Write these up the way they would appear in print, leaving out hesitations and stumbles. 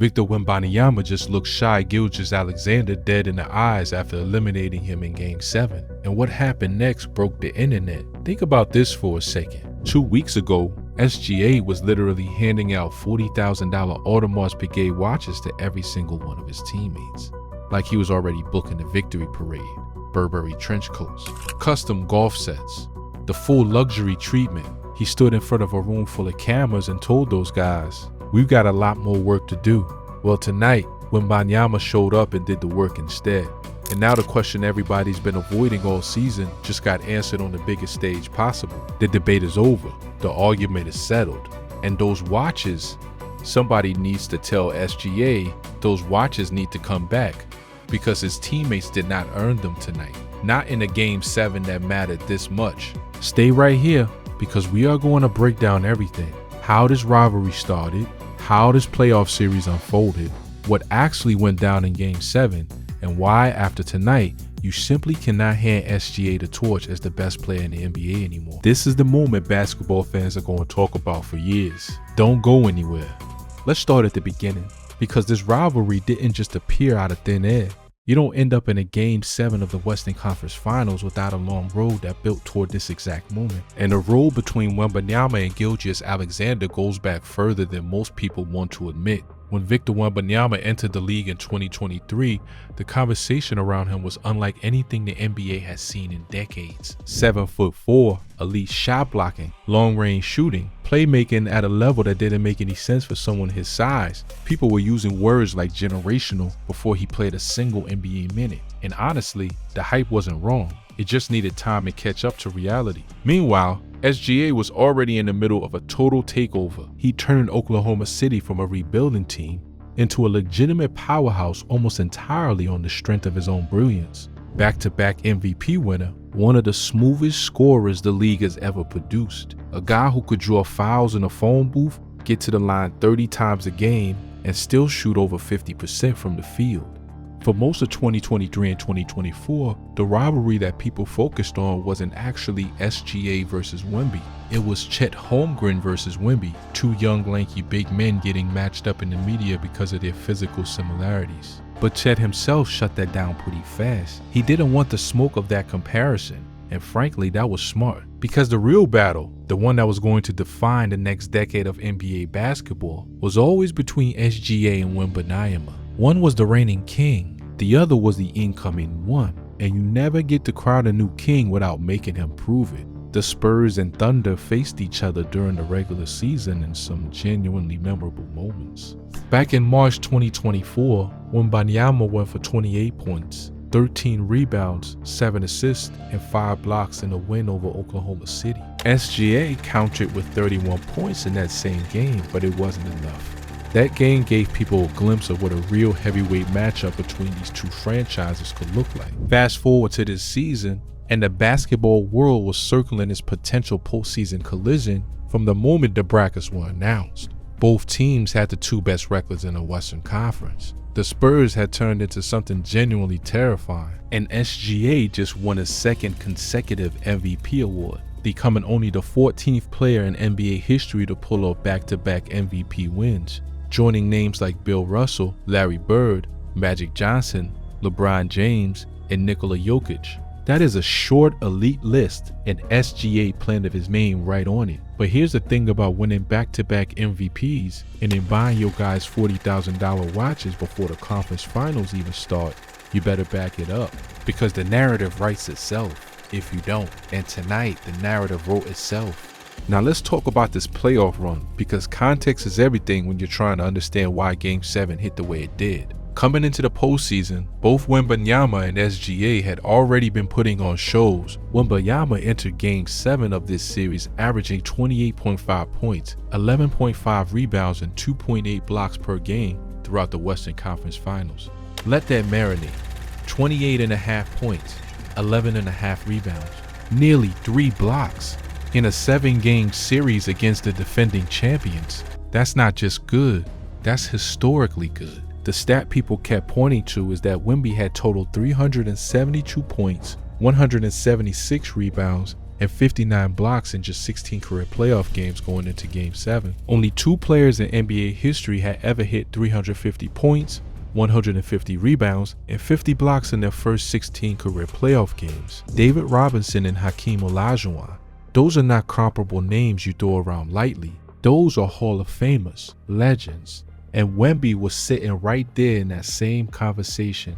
Victor Wembanyama just looked Shai Gilgeous-Alexander dead in the eyes after eliminating him in Game 7. And what happened next broke the internet. Think about this for a second. 2 weeks ago, SGA was literally handing out $40,000 Audemars Piguet watches to every single one of his teammates. Like he was already booking the victory parade, Burberry trench coats, custom golf sets, the full luxury treatment. He stood in front of a room full of cameras and told those guys, "We've got a lot more work to do." Well, tonight, Wembanyama showed up and did the work instead. And now the question everybody's been avoiding all season just got answered on the biggest stage possible. The debate is over. The argument is settled. And those watches, somebody needs to tell SGA those watches need to come back because his teammates did not earn them tonight. Not in a Game 7 that mattered this much. Stay right here because we are going to break down everything. How this rivalry started, how this playoff series unfolded, what actually went down in Game 7, and why after tonight, you simply cannot hand SGA the torch as the best player in the NBA anymore. This is the moment basketball fans are going to talk about for years. Don't go anywhere. Let's start at the beginning, because this rivalry didn't just appear out of thin air. You don't end up in a Game 7 of the Western Conference Finals without a long road that built toward this exact moment. And the road between Wembanyama and Gilgeous-Alexander goes back further than most people want to admit. When Victor Wembanyama entered the league in 2023, the conversation around him was unlike anything the NBA has seen in decades. 7'4", elite shot blocking, long-range shooting, playmaking at a level that didn't make any sense for someone his size. People were using words like generational before he played a single NBA minute. And honestly, the hype wasn't wrong. It just needed time to catch up to reality. Meanwhile, SGA was already in the middle of a total takeover. He turned Oklahoma City from a rebuilding team into a legitimate powerhouse almost entirely on the strength of his own brilliance. Back-to-back MVP winner, one of the smoothest scorers the league has ever produced. A guy who could draw fouls in a phone booth, get to the line 30 times a game, and still shoot over 50% from the field. For most of 2023 and 2024, the rivalry that people focused on wasn't actually SGA versus Wemby. It was Chet Holmgren versus Wemby, two young lanky big men getting matched up in the media because of their physical similarities. But Chet himself shut that down pretty fast. He didn't want the smoke of that comparison, and frankly that was smart. Because the real battle, the one that was going to define the next decade of NBA basketball, was always between SGA and Wembanyama. One was the reigning king, the other was the incoming one, and you never get to crown a new king without making him prove it. The Spurs and Thunder faced each other during the regular season in some genuinely memorable moments. Back in March 2024, Wembanyama went for 28 points, 13 rebounds, 7 assists, and 5 blocks in a win over Oklahoma City. SGA countered with 31 points in that same game, but it wasn't enough. That game gave people a glimpse of what a real heavyweight matchup between these two franchises could look like. Fast forward to this season, and the basketball world was circling its potential postseason collision from the moment the brackets were announced. Both teams had the two best records in the Western Conference. The Spurs had turned into something genuinely terrifying, and SGA just won his second consecutive MVP award, becoming only the 14th player in NBA history to pull off back-to-back MVP wins, joining names like Bill Russell, Larry Bird, Magic Johnson, LeBron James, and Nikola Jokic. That is a short elite list, and SGA planted his name right on it. But here's the thing about winning back-to-back MVPs and then buying your guys $40,000 watches before the conference finals even start. You better back it up, because the narrative writes itself if you don't. And tonight, the narrative wrote itself. Now let's talk about this playoff run, because context is everything when you're trying to understand why Game 7 hit the way it did. Coming into the postseason, both Wembanyama and SGA had already been putting on shows. Wembanyama entered Game 7 of this series averaging 28.5 points, 11.5 rebounds, and 2.8 blocks per game throughout the Western Conference Finals. Let that marinate. 28.5 points, 11.5 rebounds, nearly 3 blocks in a 7-game series against the defending champions. That's not just good, that's historically good. The stat people kept pointing to is that Wemby had totaled 372 points, 176 rebounds, and 59 blocks in just 16 career playoff games going into Game 7. Only 2 players in NBA history had ever hit 350 points, 150 rebounds, and 50 blocks in their first 16 career playoff games. David Robinson and Hakeem Olajuwon. Those are not comparable names you throw around lightly. Those are Hall of Famers, legends. And Wemby was sitting right there in that same conversation.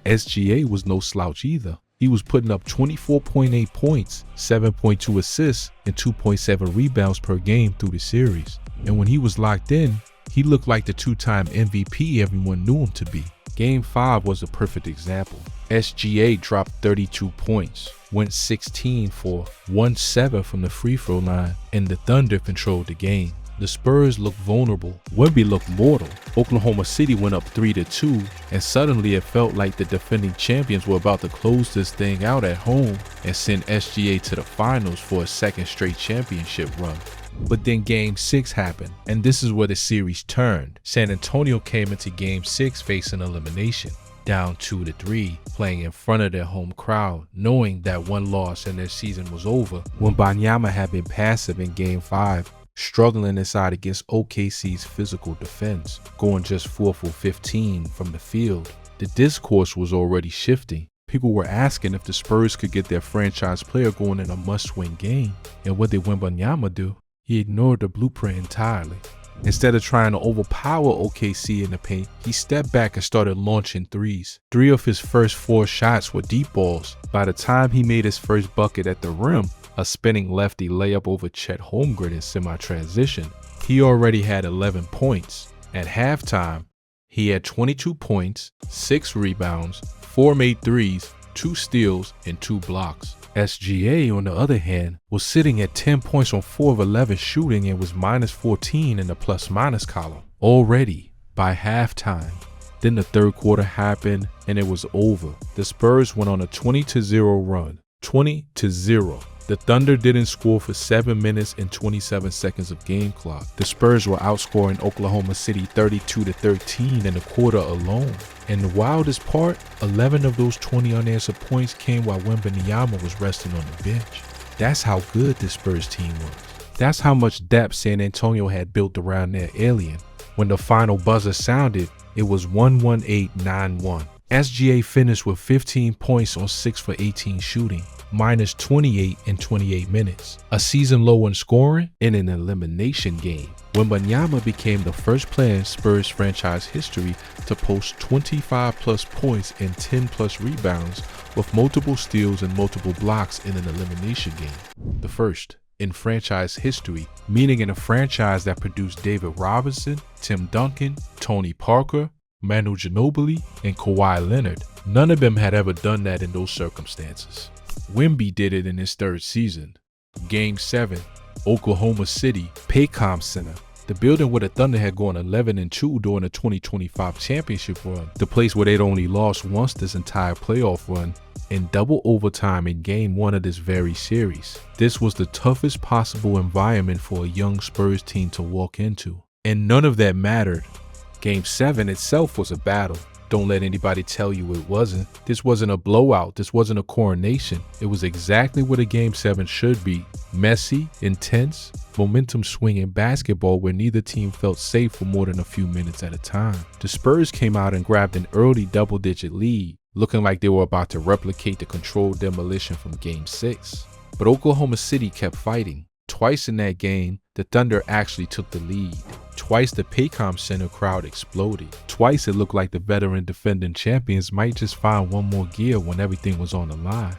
SGA was no slouch either. He was putting up 24.8 points, 7.2 assists, and 2.7 rebounds per game through the series. And when he was locked in, he looked like the 2-time MVP everyone knew him to be. Game 5 was a perfect example. SGA dropped 32 points, went 16 for 1-7 from the free throw line, and the Thunder controlled the game. The Spurs looked vulnerable. Wemby looked mortal. Oklahoma City went up 3-2, and suddenly it felt like the defending champions were about to close this thing out at home and send SGA to the finals for a second straight championship run. But then Game 6 happened, and this is where the series turned. San Antonio came into Game 6 facing elimination, down 2-3, playing in front of their home crowd, knowing that one loss and their season was over. Wembanyama had been passive in Game 5, struggling inside against OKC's physical defense, going just 4 for 15 from the field. The discourse was already shifting. People were asking if the Spurs could get their franchise player going in a must-win game. And what did Wembanyama do? He ignored the blueprint entirely. Instead of trying to overpower OKC in the paint, he stepped back and started launching threes. 3 of his first 4 shots were deep balls. By the time he made his first bucket at the rim, a spinning lefty layup over Chet Holmgren in semi-transition, he already had 11 points. At halftime, he had 22 points, 6 rebounds, 4 made threes, 2 steals, and 2 blocks. SGA, on the other hand, was sitting at 10 points on 4 of 11 shooting and was -14 in the plus-minus column already by halftime. Then the third quarter happened and it was over. The Spurs went on a 20-0 run. 20-0. The Thunder didn't score for 7 minutes and 27 seconds of game clock. The Spurs were outscoring Oklahoma City 32-13 in the quarter alone. And the wildest part, 11 of those 20 unanswered points came while Wembanyama was resting on the bench. That's how good this Spurs team was. That's how much depth San Antonio had built around their alien. When the final buzzer sounded, it was 118-91. SGA finished with 15 points on 6 for 18 shooting, -28 in 28 minutes, a season low in scoring in an elimination game. Wembanyama became the first player in Spurs franchise history to post 25+ points and 10+ rebounds with multiple steals and multiple blocks in an elimination game. The first in franchise history, meaning in a franchise that produced David Robinson, Tim Duncan, Tony Parker, Manu Ginobili, and Kawhi Leonard. None of them had ever done that in those circumstances. Wemby did it in his 3rd season. Game 7, Oklahoma City, Paycom Center, the building where the Thunder had gone 11-2 during the 2025 championship run, the place where they'd only lost once this entire playoff run, in double overtime in Game 1 of this very series. This was the toughest possible environment for a young Spurs team to walk into, and none of that mattered. Game 7 itself was a battle. Don't let anybody tell you it wasn't. This wasn't a blowout. This wasn't a coronation. It was exactly what a Game 7 should be. Messy, intense, momentum swinging basketball where neither team felt safe for more than a few minutes at a time. The Spurs came out and grabbed an early double-digit lead, looking like they were about to replicate the controlled demolition from Game 6. But Oklahoma City kept fighting. Twice in that game, the Thunder actually took the lead. Twice the Paycom Center crowd exploded. Twice it looked like the veteran defending champions might just find one more gear when everything was on the line.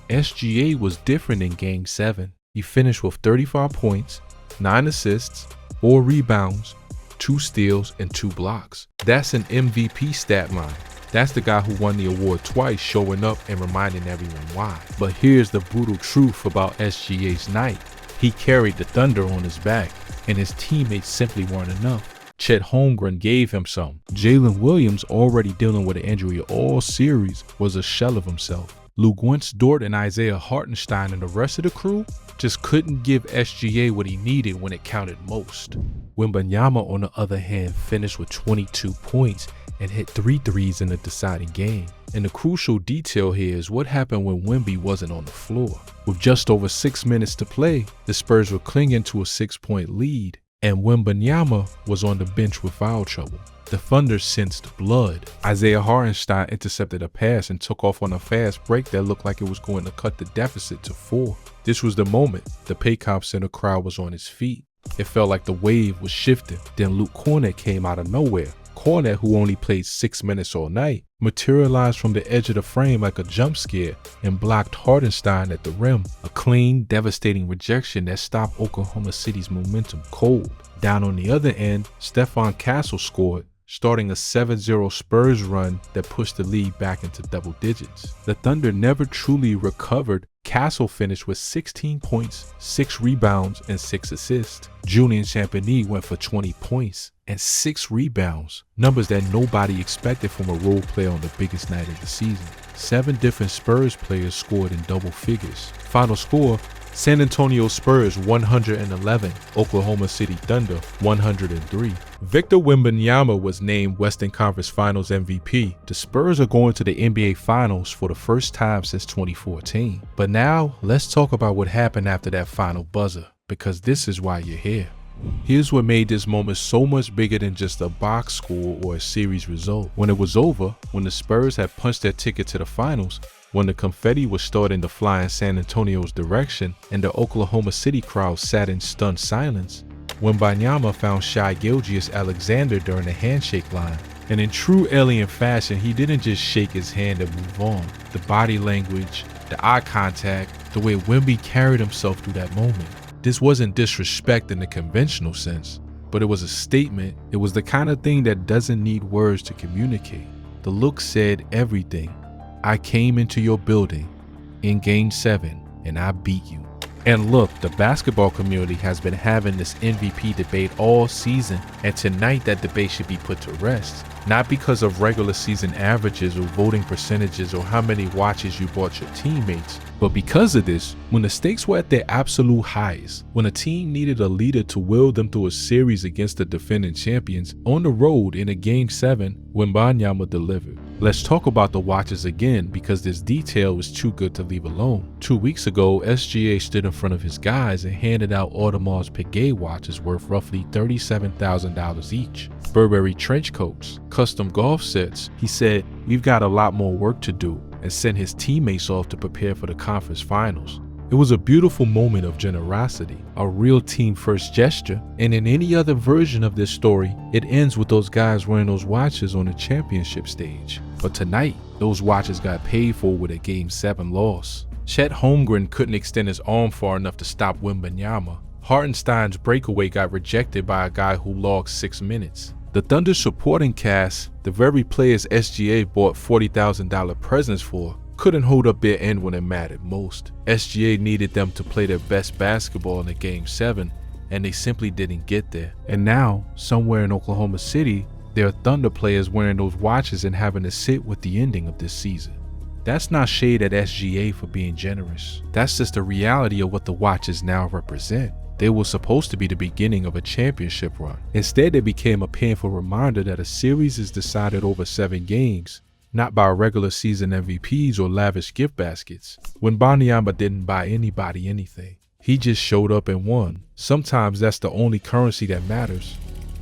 SGA was different in Game 7. He finished with 35 points, 9 assists, 4 rebounds, 2 steals, and 2 blocks. That's an MVP stat line. That's the guy who won the award twice, showing up and reminding everyone why. But here's the brutal truth about SGA's night. He carried the Thunder on his back, and his teammates simply weren't enough. Chet Holmgren gave him some. Jalen Williams, already dealing with an injury all series, was a shell of himself. Lou Dort and Isaiah Hartenstein and the rest of the crew just couldn't give SGA what he needed when it counted most. Wembanyama, on the other hand, finished with 22 points and hit 3 threes in the deciding game. And the crucial detail here is what happened when Wemby wasn't on the floor. With just over 6 minutes to play, the Spurs were clinging to a 6-point lead, and Wembanyama was on the bench with foul trouble. The Thunder sensed blood. Isaiah Hartenstein intercepted a pass and took off on a fast break that looked like it was going to cut the deficit to 4. This was the moment the Paycom Center crowd was on its feet. It felt like the wave was shifting. Then Luke Kornet came out of nowhere. Kornet, who only played 6 minutes all night, materialized from the edge of the frame like a jump scare and blocked Hartenstein at the rim. A clean, devastating rejection that stopped Oklahoma City's momentum cold. Down on the other end, Stephon Castle scored, starting a 7-0 Spurs run that pushed the lead back into double digits. The Thunder never truly recovered. Castle finished with 16 points, 6 rebounds, and 6 assists. Julian Champagnie went for 20 points and 6 rebounds, numbers that nobody expected from a role player on the biggest night of the season. 7 different Spurs players scored in double figures. Final score: San Antonio Spurs 111, Oklahoma City Thunder 103. Victor Wembanyama was named Western Conference Finals MVP. The Spurs are going to the NBA Finals for the first time since 2014. But now, let's talk about what happened after that final buzzer, because this is why you're here. Here's what made this moment so much bigger than just a box score or a series result. When it was over, when the Spurs had punched their ticket to the finals, when the confetti was starting to fly in San Antonio's direction and the Oklahoma City crowd sat in stunned silence, Wembanyama found Shai Gilgeous-Alexander during the handshake line. And in true alien fashion, he didn't just shake his hand and move on. The body language, the eye contact, the way Wemby carried himself through that moment. This wasn't disrespect in the conventional sense, but it was a statement. It was the kind of thing that doesn't need words to communicate. The look said everything. I came into your building in Game 7 and I beat you. And look, the basketball community has been having this MVP debate all season, and tonight that debate should be put to rest. Not because of regular season averages or voting percentages or how many watches you bought your teammates, but because of this, when the stakes were at their absolute highest, when a team needed a leader to will them through a series against the defending champions, on the road in a Game 7, Wembanyama delivered. Let's talk about the watches again, because this detail was too good to leave alone. 2 weeks ago, SGA stood in front of his guys and handed out Audemars Piguet watches worth roughly $37,000 each. Burberry trench coats, custom golf sets. He said, "We've got a lot more work to do," and sent his teammates off to prepare for the conference finals. It was a beautiful moment of generosity, a real team first gesture, and in any other version of this story, it ends with those guys wearing those watches on the championship stage. But tonight, those watches got paid for with a Game 7 loss. Chet Holmgren couldn't extend his arm far enough to stop Wembanyama. Hartenstein's breakaway got rejected by a guy who logged 6 minutes. The Thunder supporting cast, the very players SGA bought $40,000 presents for, couldn't hold up their end when it mattered most. SGA needed them to play their best basketball in a Game 7, and they simply didn't get there. And now, somewhere in Oklahoma City, there are Thunder players wearing those watches and having to sit with the ending of this season. That's not shade at SGA for being generous. That's just the reality of what the watches now represent. They were supposed to be the beginning of a championship run. Instead, they became a painful reminder that a series is decided over 7 games, not by regular season MVPs or lavish gift baskets. Wembanyama didn't buy anybody anything. He just showed up and won. Sometimes that's the only currency that matters.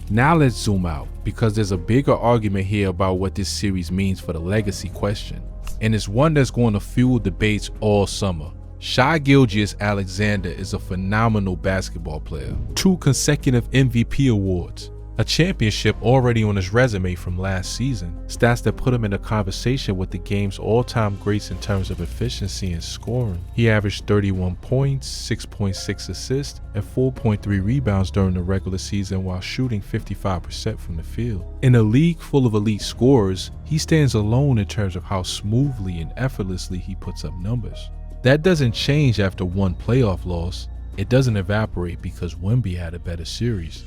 Now let's zoom out, because there's a bigger argument here about what this series means for the legacy question. And it's one that's going to fuel debates all summer. Shai Gilgeous-Alexander is a phenomenal basketball player. 2 consecutive MVP awards. A championship already on his resume from last season. Stats that put him in a conversation with the game's all-time greats in terms of efficiency and scoring. He averaged 31 points, 6.6 assists, and 4.3 rebounds during the regular season while shooting 55% from the field. In a league full of elite scorers, he stands alone in terms of how smoothly and effortlessly he puts up numbers. That doesn't change after one playoff loss. It doesn't evaporate because Wemby had a better series.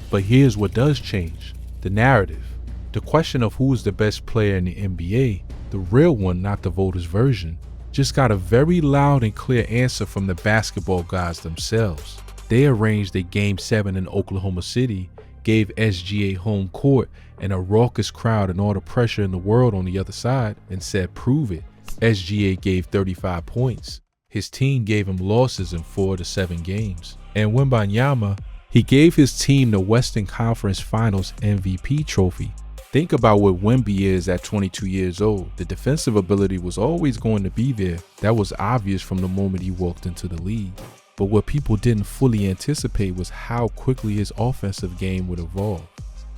But here's what does change: the narrative. The question of who is the best player in the NBA, the real one, not the voters' version, just got a very loud and clear answer from the basketball gods themselves. They arranged a Game 7 in Oklahoma City, gave SGA home court and a raucous crowd and all the pressure in the world on the other side and said, "Prove it." SGA gave 35 points. His team gave him losses in 4 to 7 games. And Wembanyama, he gave his team the Western Conference Finals MVP trophy. Think about what Wemby is at 22 years old. The defensive ability was always going to be there. That was obvious from the moment he walked into the league. But what people didn't fully anticipate was how quickly his offensive game would evolve.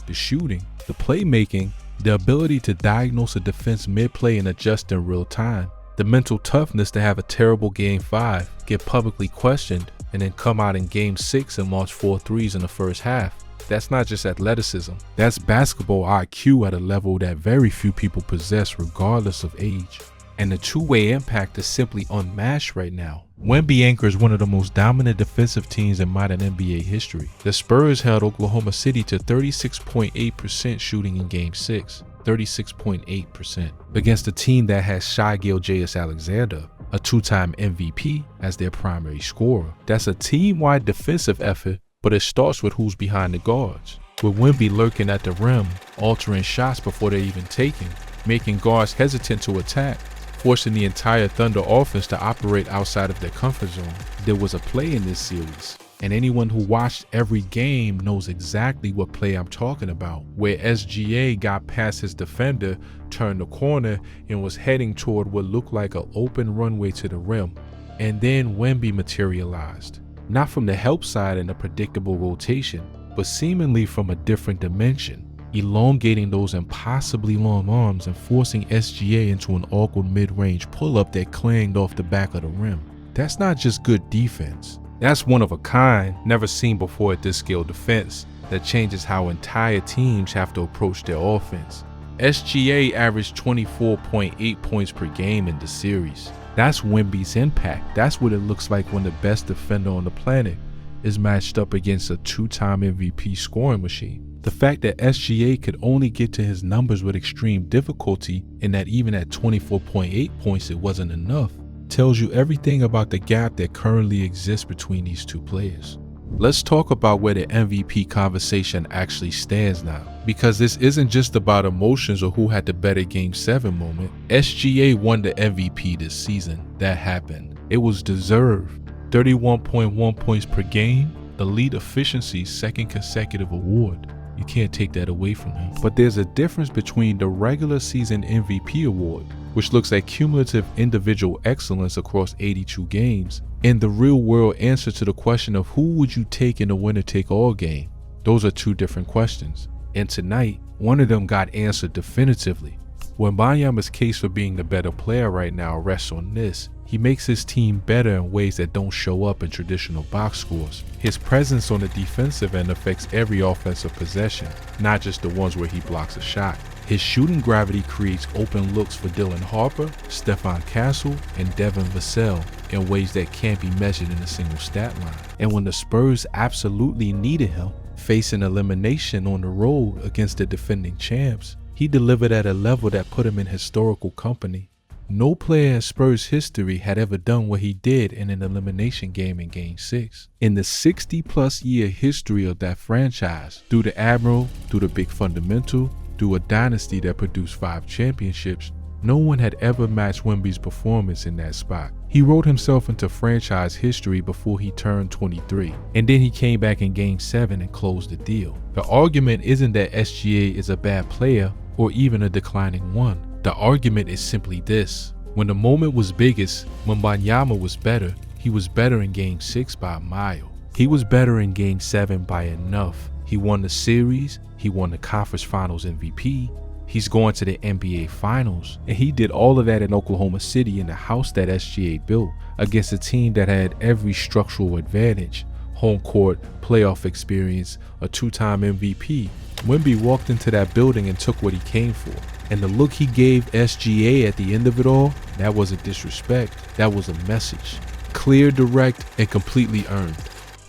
The shooting, the playmaking, the ability to diagnose a defense mid-play and adjust in real time, the mental toughness to have a terrible Game 5, get publicly questioned, and then come out in Game 6 and launch 4 threes in the first half. That's not just athleticism. That's basketball IQ at a level that very few people possess regardless of age. And the two-way impact is simply unmatched right now. Wemby anchors one of the most dominant defensive teams in modern NBA history. The Spurs held Oklahoma City to 36.8% shooting in Game 6. 36.8% against a team that has Shai Gilgeous-Alexander, a 2-time MVP, as their primary scorer. That's a team-wide defensive effort, but it starts with who's behind the guards. With Wemby lurking at the rim, altering shots before they're even taken, making guards hesitant to attack, forcing the entire Thunder offense to operate outside of their comfort zone. There was a play in this series, and anyone who watched every game knows exactly what play I'm talking about, where SGA got past his defender, turned the corner, and was heading toward what looked like an open runway to the rim. And then Wemby materialized. Not from the help side in a predictable rotation, but seemingly from a different dimension, elongating those impossibly long arms and forcing SGA into an awkward mid-range pull-up that clanged off the back of the rim. That's not just good defense. That's one of a kind, never seen before at this scale defense that changes how entire teams have to approach their offense. SGA averaged 24.8 points per game in the series. That's Wemby's impact. That's what it looks like when the best defender on the planet is matched up against a 2-time MVP scoring machine. The fact that SGA could only get to his numbers with extreme difficulty, and that even at 24.8 points it wasn't enough, tells you everything about the gap that currently exists between these two players. Let's talk about where the MVP conversation actually stands now, because this isn't just about emotions or who had the better Game 7 moment. SGA won the MVP this season. That happened. It was deserved. 31.1 points per game, elite efficiency's second consecutive award. You can't take that away from him. But there's a difference between the regular season MVP award, which looks at cumulative individual excellence across 82 games, and the real world answer to the question of who would you take in a winner-take-all game. Those are two different questions. And tonight, one of them got answered definitively. Wembanyama's case for being the better player right now rests on this. He makes his team better in ways that don't show up in traditional box scores. His presence on the defensive end affects every offensive possession, not just the ones where he blocks a shot. His shooting gravity creates open looks for Dylan Harper, Stephon Castle, and Devin Vassell in ways that can't be measured in a single stat line. And when the Spurs absolutely needed him, facing elimination on the road against the defending champs, he delivered at a level that put him in historical company. No player in Spurs history had ever done what he did in an elimination game in Game 6. In the 60-plus year history of that franchise, through the Admiral, through the Big Fundamental, through a dynasty that produced 5 championships, no one had ever matched Wemby's performance in that spot. He wrote himself into franchise history before he turned 23, and then he came back in Game 7 and closed the deal. The argument isn't that SGA is a bad player or even a declining one. The argument is simply this: when the moment was biggest, when Wembanyama was better, he was better in Game 6 by a mile. He was better in Game 7 by enough. He won the series, he won the conference finals MVP, he's going to the NBA finals, and he did all of that in Oklahoma City in the house that SGA built against a team that had every structural advantage: home court, playoff experience, a 2-time MVP. Wemby walked into that building and took what he came for. And the look he gave SGA at the end of it all, that wasn't disrespect, that was a message. Clear, direct, and completely earned.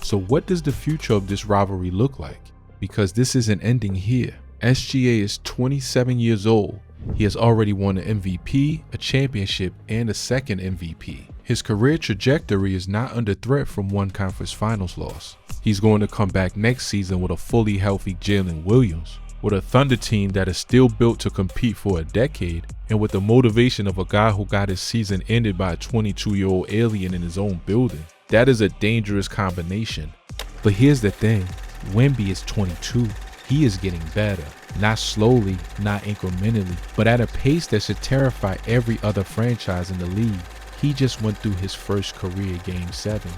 So what does the future of this rivalry look like? Because this isn't ending here. SGA is 27 years old. He has already won an MVP, a championship, and a second MVP. His career trajectory is not under threat from one conference finals loss. He's going to come back next season with a fully healthy Jalen Williams, with a Thunder team that is still built to compete for a decade, and with the motivation of a guy who got his season ended by a 22-year-old alien in his own building. That is a dangerous combination. But here's the thing, Wemby is 22. He is getting better, not slowly, not incrementally, but at a pace that should terrify every other franchise in the league. He just went through his first career Game 7.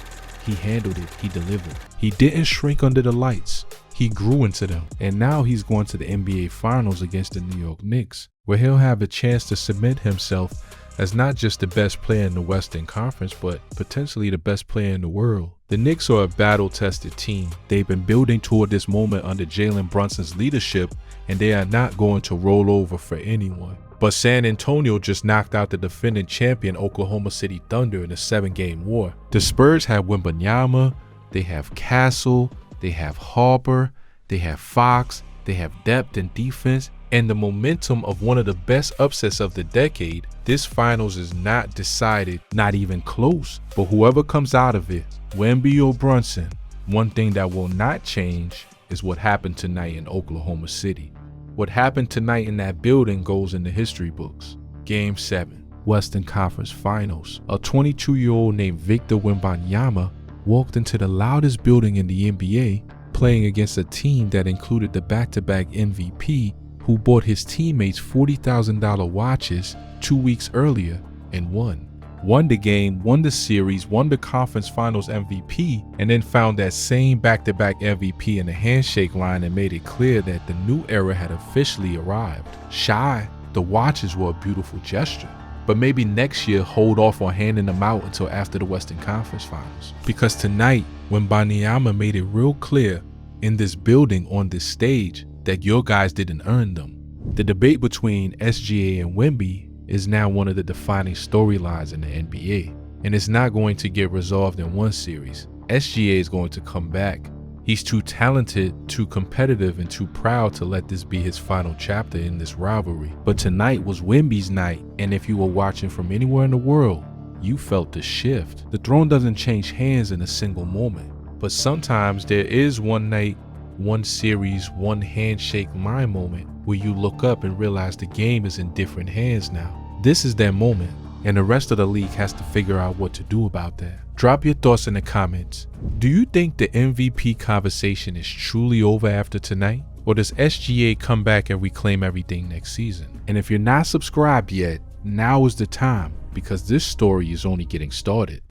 He handled it, he delivered. He didn't shrink under the lights. He grew into them, and now he's going to the NBA Finals against the New York Knicks, where he'll have a chance to cement himself as not just the best player in the Western Conference, but potentially the best player in the world. The Knicks are a battle-tested team. They've been building toward this moment under Jalen Brunson's leadership, and they are not going to roll over for anyone. But San Antonio just knocked out the defending champion Oklahoma City Thunder in a 7-game war. The Spurs have Wembanyama, they have Castle, they have Harper, they have Fox, they have depth and defense, and the momentum of one of the best upsets of the decade. This finals is not decided, not even close, but whoever comes out of it, Wemby or Brunson, one thing that will not change is what happened tonight in Oklahoma City. What happened tonight in that building goes in the history books. Game 7, Western Conference Finals. A 22-year-old named Victor Wembanyama walked into the loudest building in the NBA, playing against a team that included the back-to-back MVP who bought his teammates $40,000 watches 2 weeks earlier and won. Won the game, won the series, won the conference finals MVP, and then found that same back-to-back MVP in the handshake line and made it clear that the new era had officially arrived. Shy, the watches were a beautiful gesture, but maybe next year hold off on handing them out until after the Western Conference Finals. Because tonight, when Wembanyama made it real clear in this building on this stage that your guys didn't earn them. The debate between SGA and Wemby is now one of the defining storylines in the NBA, and it's not going to get resolved in one series. SGA is going to come back. He's too talented, too competitive, and too proud to let this be his final chapter in this rivalry. But tonight was Wemby's night, and if you were watching from anywhere in the world, you felt the shift. The throne doesn't change hands in a single moment, but sometimes there is one night, one series, one handshake mind moment where you look up and realize the game is in different hands now. This is that moment, and the rest of the league has to figure out what to do about that. Drop your thoughts in the comments. Do you think the MVP conversation is truly over after tonight? Or does SGA come back and reclaim everything next season? And if you're not subscribed yet, now is the time, because this story is only getting started.